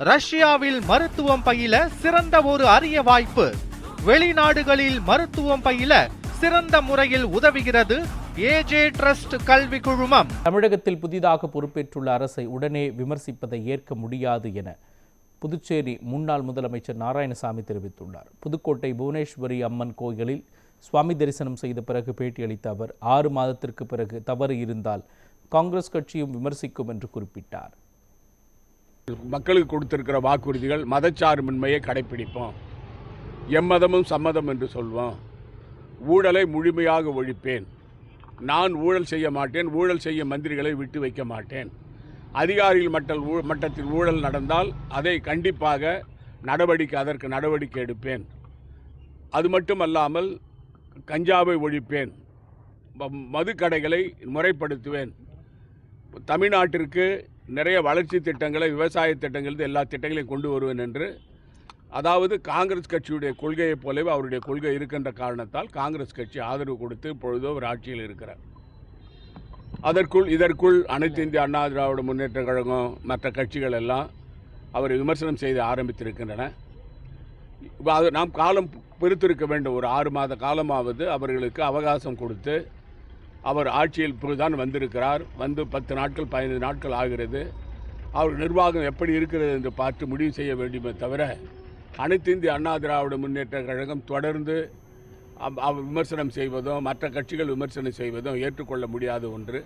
ரஷ்யாவில் மருத்துவம் பயில சிறந்த ஒரு அரிய வாய்ப்பு. வெளிநாடுகளில் மருத்துவம் பயில சிறந்த முறையில் உதவுகிறது ஏஜே ட்ரஸ்ட் கல்வி குழுமம். தமிழகத்தில் புதிதாக பொறுப்பேற்றுள்ள அரசை உடனே விமர்சிப்பதை ஏற்க முடியாது என புதுச்சேரி முன்னாள் முதலமைச்சர் நாராயணசாமி தெரிவித்துள்ளார். புதுக்கோட்டை புவனேஸ்வரி அம்மன் கோயிலில் சுவாமி தரிசனம் செய்த பிறகு பேட்டியளித்த அவர் 6 மாதத்திற்கு பிறகு தவறு இருந்தால் காங்கிரஸ் கட்சியும் விமர்சிக்கும் என்று குறிப்பிட்டார். மக்களுக்கு கொடுத்திருக்கிற வாக்குறுதிகள் மதச்சார்பின்மையை கடைபிடிப்போம், எம்மதமும் சம்மதம் என்று சொல்வோம், ஊழலை முழுமையாக ஒழிப்பேன், நான் ஊழல் செய்ய மாட்டேன், ஊழல் செய்ய மந்திரிகளை விட்டு வைக்க மாட்டேன், அதிகாரிகள் மட்டத்தில் ஊழல் நடந்தால் அதை கண்டிப்பாக அதற்கு நடவடிக்கை எடுப்பேன், அது மட்டுமல்லாமல் கஞ்சாவை ஒழிப்பேன், மதுக்கடைகளை முறைப்படுத்துவேன், தமிழ்நாட்டிற்கு நிறைய வளர்ச்சி திட்டங்களை, விவசாய திட்டங்கள், எல்லா திட்டங்களையும் கொண்டு வருவேன் என்று, அதாவது காங்கிரஸ் கட்சியுடைய கொள்கையைப் போலவே அவருடைய கொள்கை இருக்கின்ற காரணத்தால் காங்கிரஸ் கட்சி ஆதரவு கொடுத்து இப்பொழுதோ ஒரு ஆட்சியில் இருக்கிறார். இதற்குள் அனைத்து இந்திய அண்ணா திராவிட முன்னேற்ற கழகம் மற்ற கட்சிகள் எல்லாம் அவரை விமர்சனம் செய்து ஆரம்பித்திருக்கின்றன. நாம் காலம் பிரித்திருக்க வேண்டும். ஒரு 6 மாத காலமாவது அவர்களுக்கு அவகாசம் கொடுத்து, அவர் ஆட்சியில் இப்போதுதான் வந்திருக்கிறார், வந்து 10 நாட்கள் 15 நாட்கள் ஆகிறது. அவர் நிர்வாகம் எப்படி இருக்கிறது என்று பார்த்து முடிவு செய்ய வேண்டுமே தவிர அனைத்து இந்திய அண்ணா திராவிட முன்னேற்ற கழகம் தொடர்ந்து விமர்சனம் செய்வதும் மற்ற கட்சிகள் விமர்சனம் செய்வதும் ஏற்றுக்கொள்ள முடியாத ஒன்று.